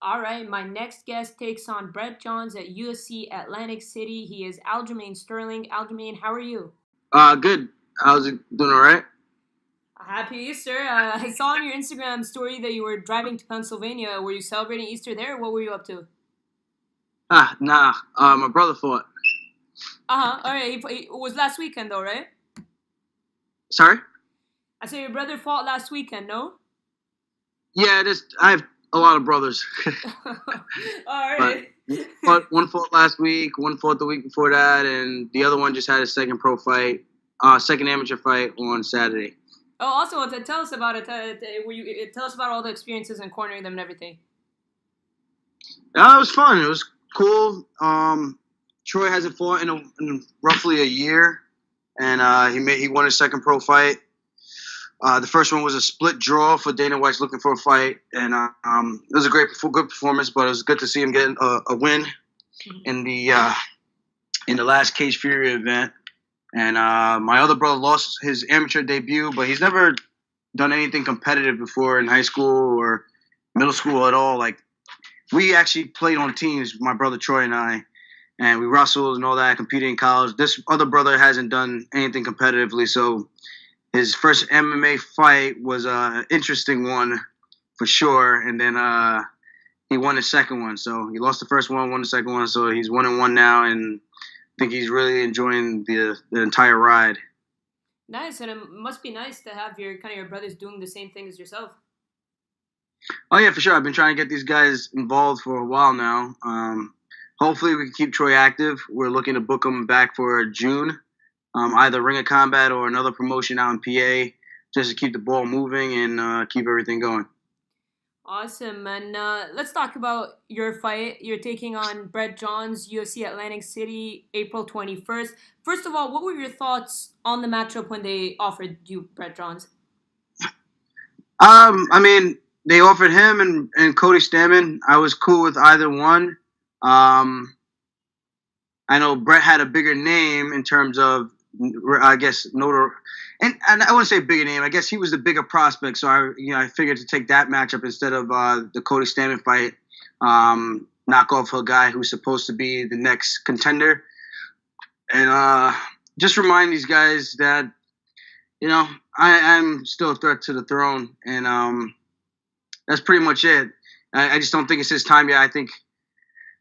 All right, my next guest takes on Brett Johns at UFC Atlantic City. He is Aljamain Sterling. Aljamain, how are you? Good. How's it doing? All right. Happy Easter. I saw on your Instagram story that you were driving to Pennsylvania. Were you celebrating Easter there? What were you up to? Nah. My brother fought. All right. It was last weekend, though, right? Sorry. I said your brother fought last weekend, no? Yeah, I have a lot of brothers, All but right. one fought last week, one fought the week before that, and the other one just had his second pro fight, second amateur fight on Saturday. Oh, also, tell us about it. Tell us about all the experiences and cornering them and everything. It was fun. It was cool. Troy hasn't fought in roughly a year, and he won his second pro fight. The first one was a split draw for Dana White's looking for a fight, and it was a good performance. But it was good to see him getting a win in the last Cage Fury event. And my other brother lost his amateur debut, but he's never done anything competitive before in high school or middle school at all. Like we actually played on teams, my brother Troy and I, and we wrestled and all that, competed in college. This other brother hasn't done anything competitively, so his first MMA fight was an interesting one for sure, and then he won the second one. So he lost the first one, won the second one. So he's 1-1 now, and I think he's really enjoying the entire ride. Nice, and it must be nice to have your brothers doing the same thing as yourself. Oh yeah, for sure. I've been trying to get these guys involved for a while now. Hopefully we can keep Troy active. We're looking to book him back for June, either Ring of Combat or another promotion out in PA, just to keep the ball moving and keep everything going. Awesome, and let's talk about your fight. You're taking on Brett Johns, UFC Atlantic City, April 21st. First of all, what were your thoughts on the matchup when they offered you Brett Johns? I mean, they offered him and Cody Stamann. I was cool with either one. Um, I know Brett had a bigger name in terms of, I guess, and I wouldn't say bigger name. I guess he was the bigger prospect, so I figured to take that matchup instead of the Cody Stamann fight. Knock off a guy who's supposed to be the next contender, and just remind these guys that I'm still a threat to the throne, and that's pretty much it. I just don't think it's his time yet.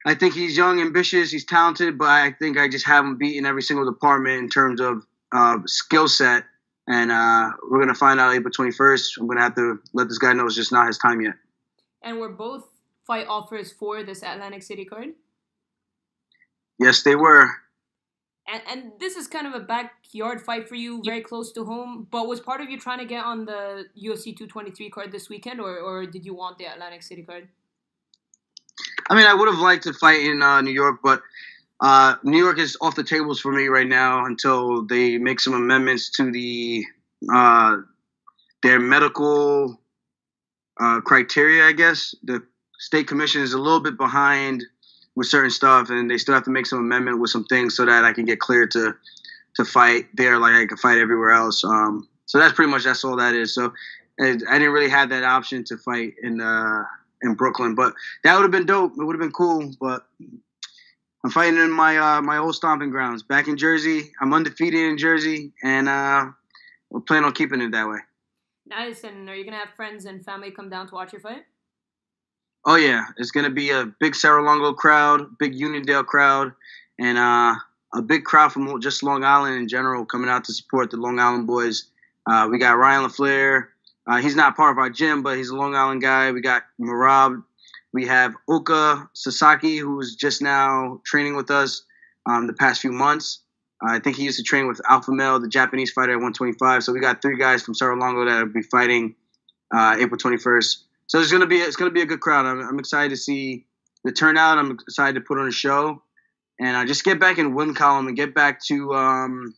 I think he's young, ambitious, he's talented, but I think I just haven't beaten every single department in terms of skill set. And we're going to find out April 21st. I'm going to have to let this guy know it's just not his time yet. And were both fight offers for this Atlantic City card? Yes, they were. And this is kind of a backyard fight for you, very close to home. But was part of you trying to get on the UFC 223 card this weekend, or did you want the Atlantic City card? I mean, I would have liked to fight in New York, but New York is off the tables for me right now until they make some amendments to their medical criteria. I guess the state commission is a little bit behind with certain stuff, and they still have to make some amendment with some things so that I can get cleared to fight there, like I can fight everywhere else. So that's all that is. So I didn't really have that option to fight in Brooklyn, but that would have been dope. It would have been cool, but I'm fighting in my old stomping grounds back in Jersey. I'm undefeated in Jersey, and we're planning on keeping it that way. Nice. And are you gonna have friends and family come down to watch your fight? Oh yeah, it's gonna be a big Serra-Longo crowd, big Uniondale crowd, and a big crowd from just Long Island in general coming out to support the Long Island boys. We got Ryan LaFleur. He's not part of our gym, but he's a Long Island guy. We got Marab. We have Oka Sasaki, who's just now training with us the past few months. I think he used to train with Alpha Male, the Japanese fighter at 125. So we got three guys from Serra-Longo that will be fighting April 21st. So it's gonna be a good crowd. I'm excited to see the turnout. I'm excited to put on a show, and just get back in win column and get back to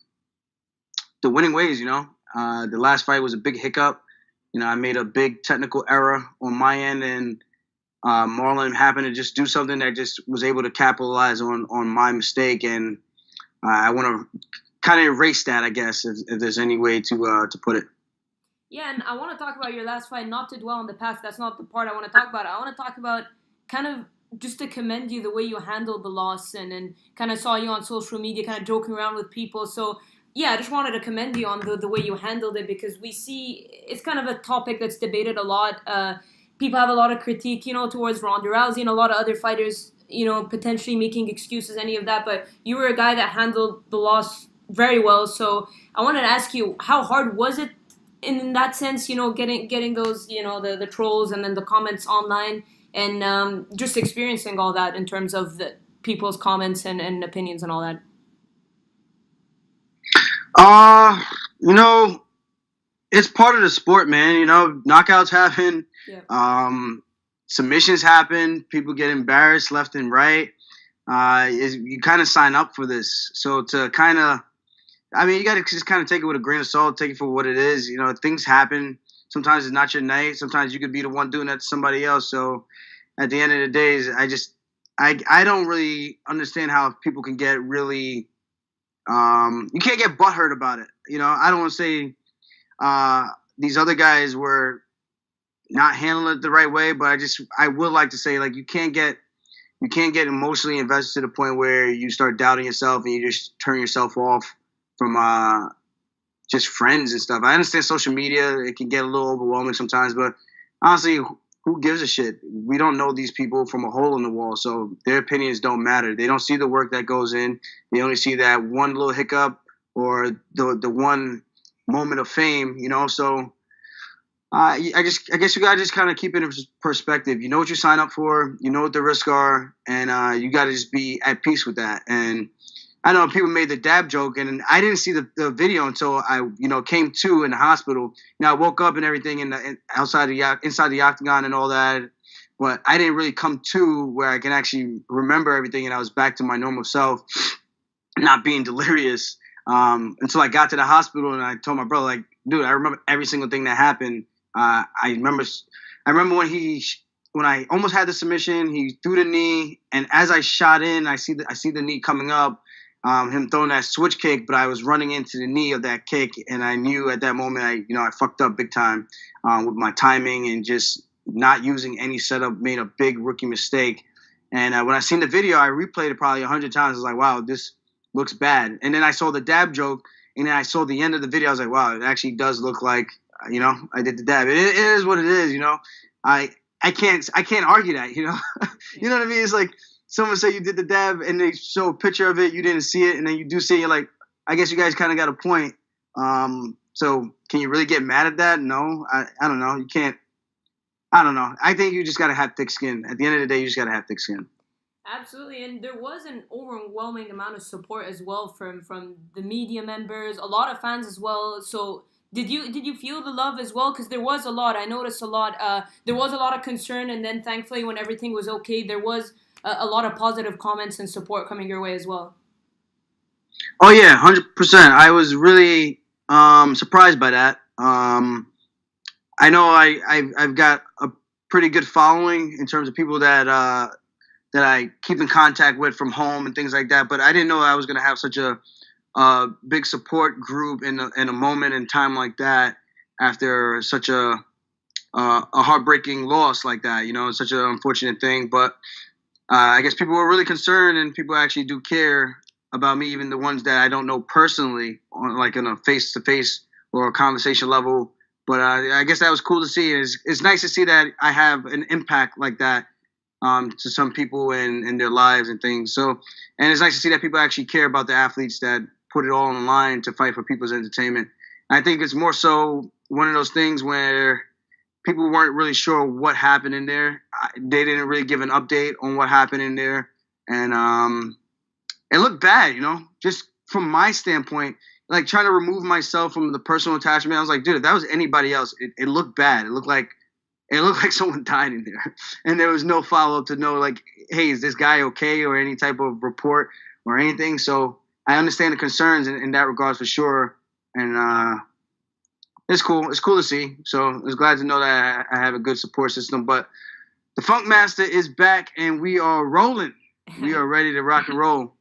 the winning ways. The last fight was a big hiccup. I made a big technical error on my end, and Marlon happened to just do something that just was able to capitalize on my mistake, and I want to kind of erase that, I guess, if there's any way to put it. Yeah, and I want to talk about your last fight, not to dwell on the past. That's not the part I want to talk about. I want to talk about kind of just to commend you the way you handled the loss, and kind of saw you on social media kind of joking around with people. So yeah, I just wanted to commend you on the way you handled it, because we see it's kind of a topic that's debated a lot. People have a lot of critique, towards Ronda Rousey and a lot of other fighters, potentially making excuses, any of that. But you were a guy that handled the loss very well. So I wanted to ask you, how hard was it in that sense, getting those, the trolls and then the comments online, and just experiencing all that in terms of the people's comments and opinions and all that? Uh, you know, it's part of the sport, man. Knockouts happen, Yeah. submissions happen, people get embarrassed left and right. You kind of sign up for this, so to kind of, I mean, you got to just kind of take it with a grain of salt, take it for what it is. Things happen. Sometimes it's not your night. Sometimes you could be the one doing that to somebody else. So at the end of the day, I don't really understand how people can get really, you can't get butthurt about it. I don't want to say these other guys were not handling it the right way, but I would like to say, like, you can't get emotionally invested to the point where you start doubting yourself and you just turn yourself off from just friends and stuff. I understand social media, it can get a little overwhelming sometimes, but honestly, who gives a shit? We don't know these people from a hole in the wall, so their opinions don't matter. They don't see the work that goes in. They only see that one little hiccup or the one moment of fame, So I guess you gotta just kind of keep it in perspective. You know what you sign up for. You know what the risks are, and you gotta just be at peace with that. And I know people made the dab joke, and I didn't see the video until I came to in the hospital. I woke up and everything inside the octagon and all that, but I didn't really come to where I can actually remember everything, and I was back to my normal self, not being delirious until I got to the hospital, and I told my brother, like, dude, I remember every single thing that happened. I remember when I almost had the submission, he threw the knee, and as I shot in, I see the knee coming up, him throwing that switch kick, but I was running into the knee of that kick, and I knew at that moment I fucked up big time with my timing and just not using any setup, made a big rookie mistake. And when I seen the video, I replayed it probably 100 times. I was like, wow, this looks bad. And then I saw the dab joke, and then I saw the end of the video. I was like, wow, it actually does look like, I did the dab. It is what it is, I can't argue that, You know what I mean? It's like someone say you did the dab and they show a picture of it, you didn't see it, and then you do see it, you're like, I guess you guys kind of got a point. So can you really get mad at that? No, I don't know. You can't. I don't know. I think you just got to have thick skin. At the end of the day, you just got to have thick skin. Absolutely, and there was an overwhelming amount of support as well from the media members, a lot of fans as well. So did you feel the love as well? Because there was a lot. I noticed a lot. There was a lot of concern, and then thankfully, when everything was okay, there was a lot of positive comments and support coming your way as well. Oh yeah, 100%. I was really surprised by that. I know I've got a pretty good following in terms of people that I keep in contact with from home and things like that. But I didn't know I was going to have such a big support group in a moment in time like that after such a heartbreaking loss like that. It's such an unfortunate thing. But I guess people were really concerned, and people actually do care about me, even the ones that I don't know personally, like on a face-to-face or a conversation level. But I guess that was cool to see. It's nice to see that I have an impact like that to some people in their lives and things. So, and it's nice to see that people actually care about the athletes that put it all on the line to fight for people's entertainment. I think it's more so one of those things where people weren't really sure what happened in there. They didn't really give an update on what happened in there. And it looked bad, just from my standpoint, like trying to remove myself from the personal attachment. I was like, dude, if that was anybody else, it looked bad. It looked like someone died in there, and there was no follow up to know, like, hey, is this guy okay, or any type of report or anything. So I understand the concerns in that regard for sure, and it's cool. It's cool to see. So I was glad to know that I have a good support system. But the Funk Master is back, and we are rolling. We are ready to rock and roll.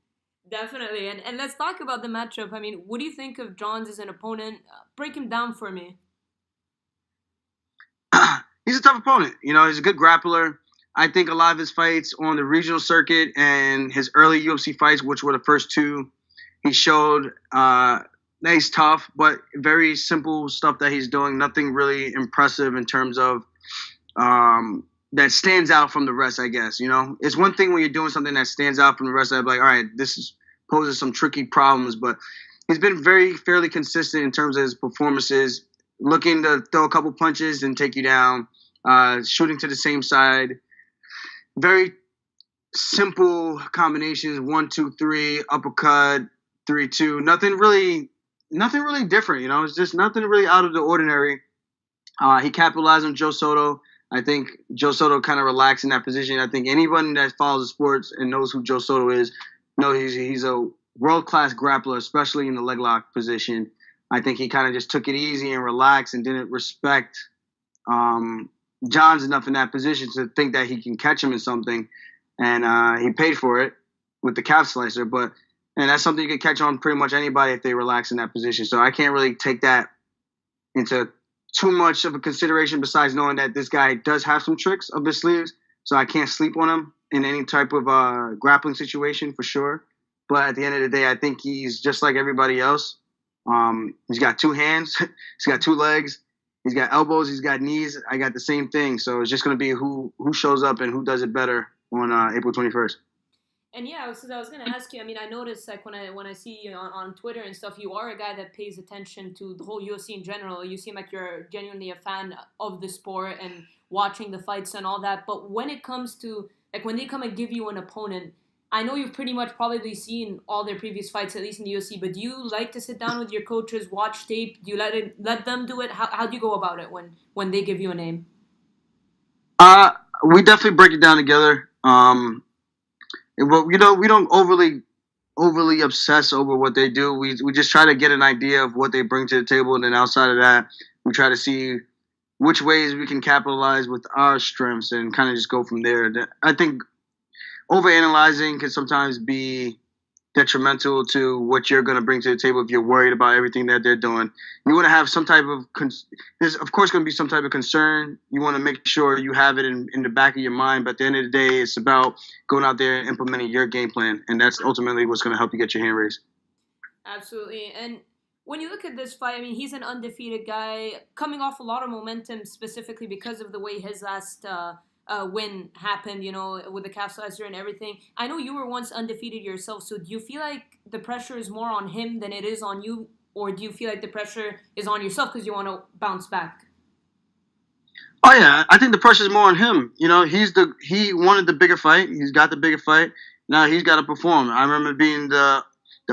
Definitely, and let's talk about the matchup. I mean, what do you think of Johns as an opponent? Break him down for me. He's a tough opponent. He's a good grappler. I think a lot of his fights on the regional circuit and his early UFC fights, which were the first two, he showed that he's tough, but very simple stuff that he's doing. Nothing really impressive in terms of that stands out from the rest, I guess. It's one thing when you're doing something that stands out from the rest. I'm like, all right, poses some tricky problems, but he's been fairly consistent in terms of his performances, looking to throw a couple punches and take you down, shooting to the same side. Very simple combinations: 1, 2, 3, uppercut, 3, 2. Nothing really different. It's just nothing really out of the ordinary. He capitalized on Joe Soto. I think Joe Soto kind of relaxed in that position. I think anyone that follows the sports and knows who Joe Soto is knows he's a world-class grappler, especially in the leg lock position. I think he kind of just took it easy and relaxed and didn't respect Johns enough in that position to think that he can catch him in something. And he paid for it with the calf slicer. And that's something you can catch on pretty much anybody if they relax in that position. So I can't really take that into too much of a consideration besides knowing that this guy does have some tricks up his sleeves. So I can't sleep on him in any type of grappling situation for sure. But at the end of the day, I think he's just like everybody else. He's got 2 hands. He's got 2 legs. He's got elbows. He's got knees. I got the same thing. So it's just going to be who shows up and who does it better on April 21st. And yeah, I was going to ask you. I mean, I noticed like when I see you on Twitter and stuff, you are a guy that pays attention to the whole UFC in general. You seem like you're genuinely a fan of the sport and watching the fights and all that. But when it comes to like when they come and give you an opponent, I know you've pretty much probably seen all their previous fights, at least in the UFC. But do you like to sit down with your coaches, watch tape? Do you let them do it? How do you go about it when they give you a name? We definitely break it down together. But we don't overly obsess over what they do. We just try to get an idea of what they bring to the table, and then outside of that, we try to see which ways we can capitalize with our strengths and kind of just go from there. I think overanalyzing can sometimes be detrimental to what you're going to bring to the table if you're worried about everything that they're doing. You want to have some type of there's of course going to be some type of concern. You want to make sure you have it in the back of your mind, but at the end of the day, it's about going out there and implementing your game plan, and that's ultimately what's going to help you get your hand raised. Absolutely. And when you look at this fight, I mean, he's an undefeated guy coming off a lot of momentum, specifically because of the way his last win happened, with the calf slicer and everything. I know you were once undefeated yourself, so do you feel like the pressure is more on him than it is on you, or do you feel like the pressure is on yourself because you want to bounce back? Oh yeah, I think the pressure is more on him. He wanted the bigger fight. He's got the bigger fight. Now he's got to perform. I remember being the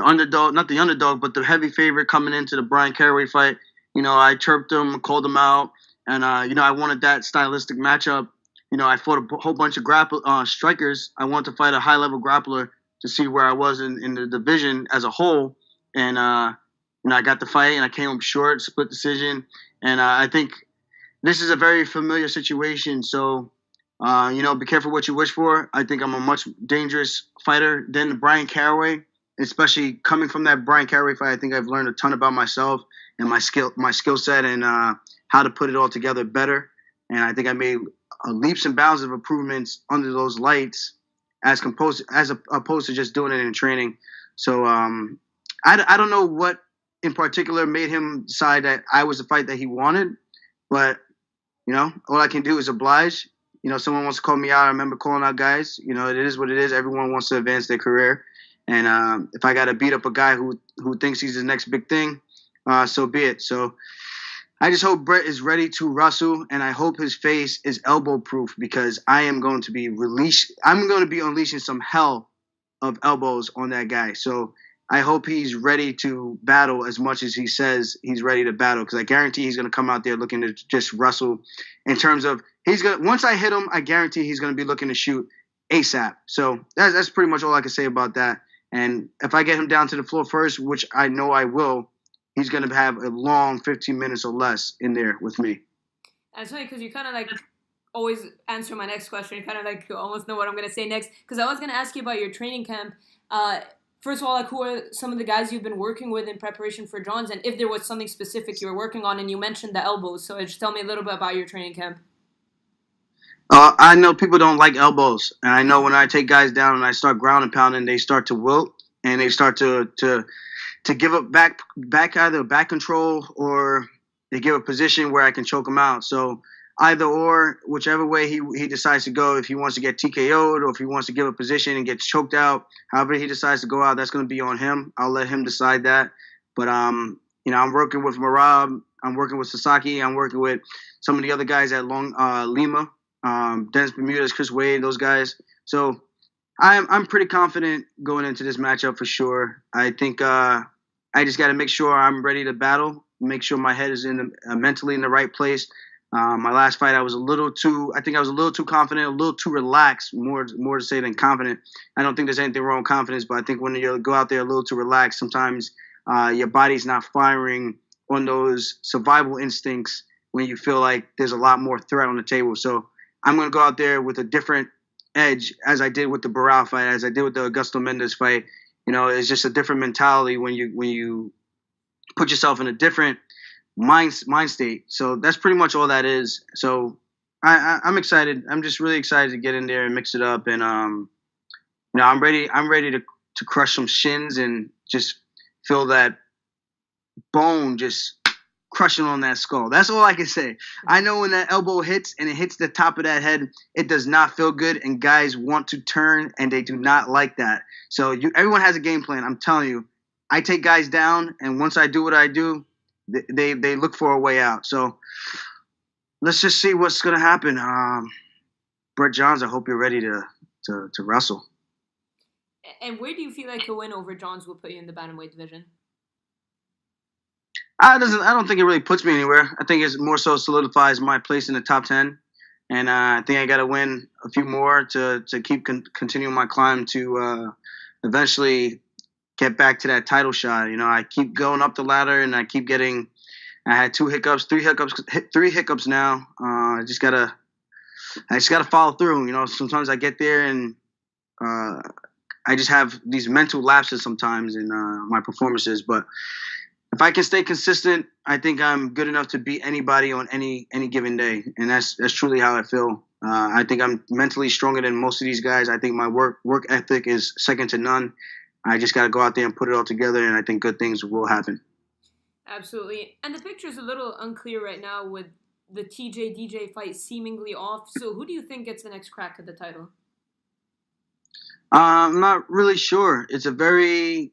underdog, not the underdog, but the heavy favorite coming into the Brian Caraway fight. I chirped him, called him out, and I wanted that stylistic matchup. I fought a whole bunch of strikers. I wanted to fight a high-level grappler to see where I was in the division as a whole. And, I got the fight, and I came up short, split decision. And I think this is a very familiar situation. So, be careful what you wish for. I think I'm a much dangerous fighter than Brian Caraway, especially coming from that Brian Caraway fight. I think I've learned a ton about myself and my skill set and how to put it all together better. And I think I made leaps and bounds of improvements under those lights as opposed to just doing it in training. So I don't know what in particular made him decide that I was the fight that he wanted, but all I can do is oblige. Someone wants to call me out. I remember calling out guys. It is what it is. Everyone wants to advance their career, and if I got to beat up a guy who thinks he's the next big thing, so be it. So I just hope Brett is ready to wrestle, and I hope his face is elbow proof because I am going to be unleashing some hell of elbows on that guy. So I hope he's ready to battle as much as he says he's ready to battle, because I guarantee he's going to come out there looking to just wrestle. In terms of once I hit him, I guarantee he's going to be looking to shoot ASAP. So that's pretty much all I can say about that. And if I get him down to the floor first, which I know I will, he's going to have a long 15 minutes or less in there with me. That's funny because you kind of like always answer my next question. You kind of like almost know what I'm going to say next, because I was going to ask you about your training camp. First of all, like, who are some of the guys you've been working with in preparation for Johns, and if there was something specific you were working on, and you mentioned the elbows, so just tell me a little bit about your training camp. I know people don't like elbows, and I know when I take guys down and I start ground and pounding, they start to wilt and they start to give up back either back control or they give a position where I can choke him out. So either or, whichever way he decides to go, if he wants to get TKO'd or if he wants to give a position and gets choked out, however he decides to go out, that's going to be on him. I'll let him decide that. But I'm working with Marab, I'm working with Sasaki, I'm working with some of the other guys at Long Lima, Dennis Bermudez, Chris Wade, those guys. So I'm pretty confident going into this matchup for sure. I think I just got to make sure I'm ready to battle, make sure my head is mentally in the right place. My last fight, I was a little too. I think I was a little too confident, a little too relaxed. More to say than confident. I don't think there's anything wrong with confidence, but I think when you go out there a little too relaxed, sometimes your body's not firing on those survival instincts when you feel like there's a lot more threat on the table. So I'm going to go out there with a different edge, as I did with the Barral fight, as I did with the Augusto Mendes fight. It's just a different mentality when you put yourself in a different mind state. So that's pretty much all that is. So I'm excited. I'm just really excited to get in there and mix it up. And I'm ready. I'm ready to crush some shins and just feel that bone just crushing on that skull. That's all I can say. I know when that elbow hits and it hits the top of that head, it does not feel good, and guys want to turn, and they do not like that. So everyone has a game plan. I'm telling you, I take guys down, and once I do what I do, they look for a way out. So let's just see what's gonna happen. Brett Johns, I hope you're ready to wrestle. And where do you feel like a win over Johns will put you in the bantamweight division? I don't think it really puts me anywhere. I think it more so solidifies my place in the top 10. And I think I got to win a few more to keep continuing my climb to eventually get back to that title shot. I keep going up the ladder, and I keep getting. I had three hiccups now. I just gotta follow through. Sometimes I get there and I just have these mental lapses sometimes in my performances, but if I can stay consistent, I think I'm good enough to beat anybody on any given day, and that's truly how I feel. I think I'm mentally stronger than most of these guys. I think my work ethic is second to none. I just got to go out there and put it all together, and I think good things will happen. Absolutely. And the picture is a little unclear right now with the TJ DJ fight seemingly off. So who do you think gets the next crack at the title? I'm not really sure. It's a very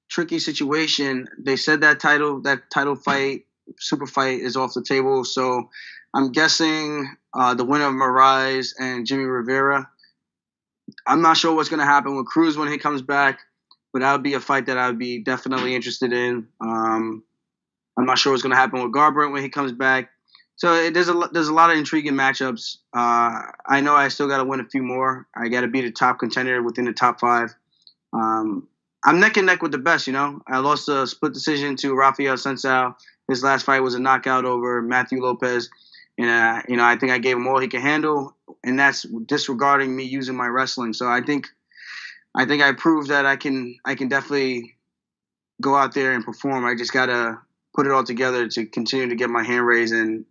tricky situation. They said that title fight, super fight, is off the table. So I'm guessing the winner of Moraes and Jimmy Rivera. I'm not sure what's going to happen with Cruz when he comes back, but that would be a fight that I would be definitely interested in. I'm not sure what's going to happen with Garbrandt when he comes back. So there's a lot of intriguing matchups. I know I still got to win a few more. I got to be the top contender within the top 5. I'm neck and neck with the best, I lost a split decision to Rafael Sensao. His last fight was a knockout over Matthew Lopez. And, I think I gave him all he could handle, and that's disregarding me using my wrestling. So I think I proved that I can definitely go out there and perform. I just got to put it all together to continue to get my hand raised. And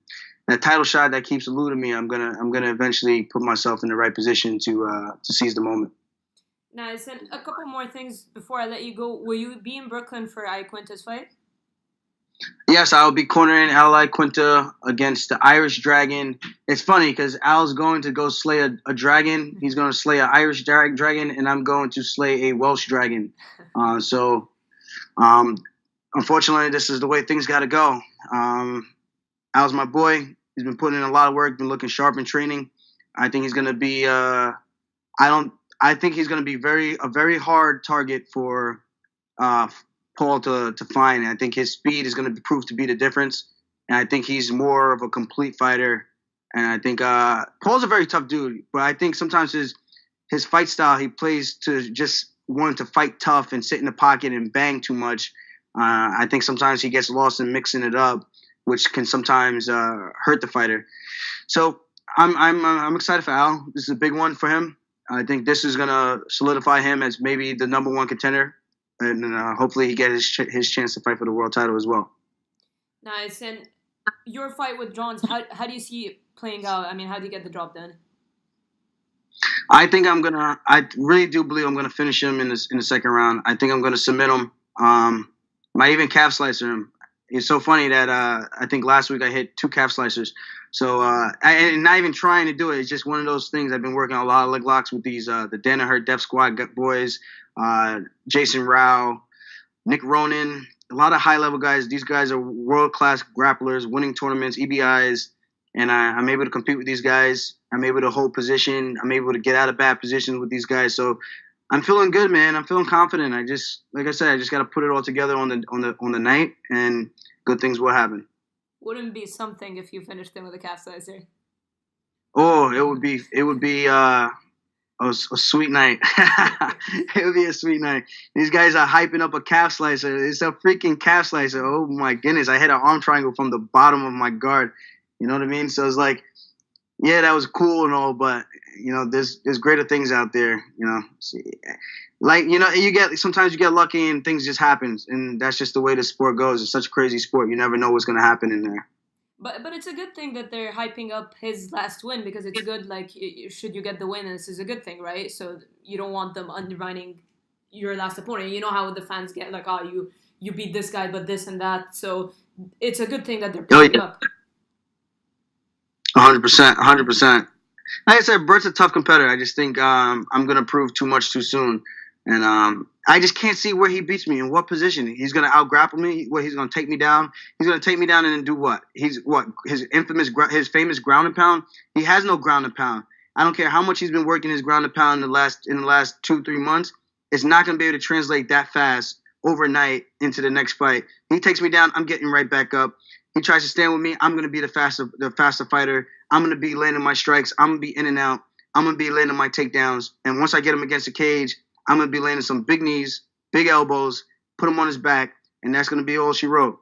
that title shot that keeps eluding me, I'm gonna eventually put myself in the right position to seize the moment. Nice. And a couple more things before I let you go. Will you be in Brooklyn for Iaquinta's fight? Yes, I'll be cornering Al Iaquinta against the Irish Dragon. It's funny because Al's going to go slay a dragon. He's going to slay an Irish dragon, and I'm going to slay a Welsh dragon. So, unfortunately, this is the way things got to go. Al's my boy. He's been putting in a lot of work, been looking sharp in training. I think he's going to be. I think he's going to be a very hard target for Paul to find. I think his speed is going to prove to be the difference, and I think he's more of a complete fighter. And I think Paul's a very tough dude, but I think sometimes his fight style, he plays to just want to fight tough and sit in the pocket and bang too much. I think sometimes he gets lost in mixing it up, which can sometimes hurt the fighter. So I'm excited for Al. This is a big one for him. I think this is going to solidify him as maybe the number one contender. And hopefully he gets his chance to fight for the world title as well. Nice. And your fight with Johns, how do you see it playing out? I mean, how do you get the job done? I really do believe I'm gonna finish him in the second round. I think I'm gonna submit him. Might even calf slicer him. It's so funny that I think last week I hit 2 calf slicers. So and not even trying to do it. It's just one of those things. I've been working on a lot of leg locks with these the Danaher Def Squad boys, Jason Rao, Nick Ronan, a lot of high level guys. These guys are world class grapplers, winning tournaments, EBIs, and I'm able to compete with these guys. I'm able to hold position. I'm able to get out of bad positions with these guys. So I'm feeling good, man. I'm feeling confident. Like I said, I just got to put it all together on the night, and good things will happen. Wouldn't it be something if you finished him with a calf slicer? Oh, it would be a sweet night. It would be a sweet night. These guys are hyping up a calf slicer. It's a freaking calf slicer. Oh my goodness! I hit an arm triangle from the bottom of my guard. You know what I mean? So it's like, yeah, that was cool and all, but there's greater things out there. Like sometimes you get lucky and things just happen, and that's just the way the sport goes. It's such a crazy sport. You never know what's gonna happen in there. But it's a good thing that they're hyping up his last win because it's good. Like, should you get the win, this is a good thing, right? So you don't want them undermining your last opponent. You know how the fans get like, oh, you beat this guy, but this and that. So it's a good thing that they're Oh picking yeah, up. 100%, 100%. Like I said, Bert's a tough competitor. I just think I'm gonna prove too much too soon, and I just can't see where he beats me in what position. He's gonna out grapple me. What, he's gonna take me down? He's gonna take me down and then do what? His famous ground and pound. He has no ground and pound. I don't care how much he's been working his ground and pound in the last 2-3 months. It's not gonna be able to translate that fast overnight into the next fight. He takes me down. I'm getting right back up. He tries to stand with me. I'm gonna be the faster fighter. I'm gonna be landing my strikes. I'm gonna be in and out. I'm gonna be landing my takedowns. And once I get him against the cage, I'm gonna be landing some big knees, big elbows, put him on his back, and that's gonna be all she wrote.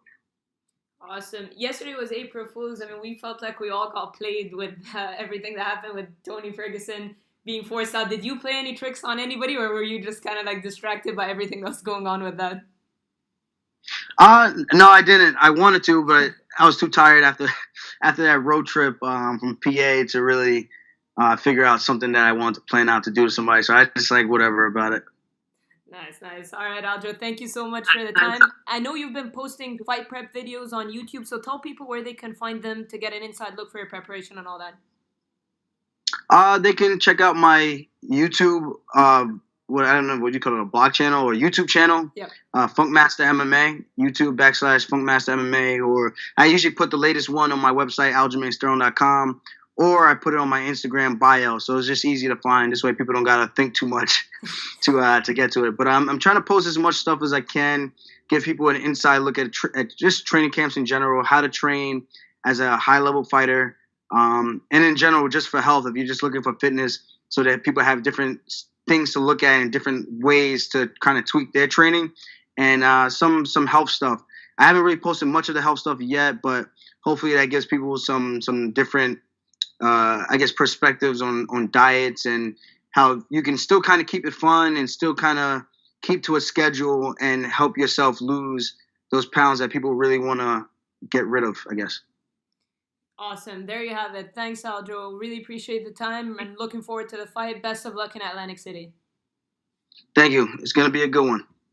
Awesome. Yesterday was April Fool's. I mean, we felt like we all got played with everything that happened with Tony Ferguson being forced out. Did you play any tricks on anybody, or were you just kind of like distracted by everything that's going on with that? No, I didn't. I wanted to, but I was too tired after that road trip from PA to really figure out something that I wanted to plan out to do to somebody. So I just like whatever about it. Nice, nice. All right, Aljo, thank you so much for the time. I know you've been posting fight prep videos on YouTube, so tell people where they can find them to get an inside look for your preparation and all that. They can check out my YouTube. What I don't know what you call it, a blog channel or YouTube channel. Yep. Funkmaster MMA. YouTube /Funkmaster MMA. Or I usually put the latest one on my website, aljamainsterling.com. Or I put it on my Instagram bio, so it's just easy to find. This way, people don't gotta think too much to get to it. But I'm trying to post as much stuff as I can, give people an inside look at just training camps in general, how to train as a high level fighter, and in general, just for health. If you're just looking for fitness, so that people have different things to look at and different ways to kind of tweak their training, and some health stuff. I haven't really posted much of the health stuff yet, but hopefully that gives people some different. I guess perspectives on diets and how you can still kind of keep it fun and still kind of keep to a schedule and help yourself lose those pounds that people really want to get rid of, I guess. Awesome. There you have it. Thanks, Aljo. Really appreciate the time and looking forward to the fight. Best of luck in Atlantic City. Thank you. It's going to be a good one.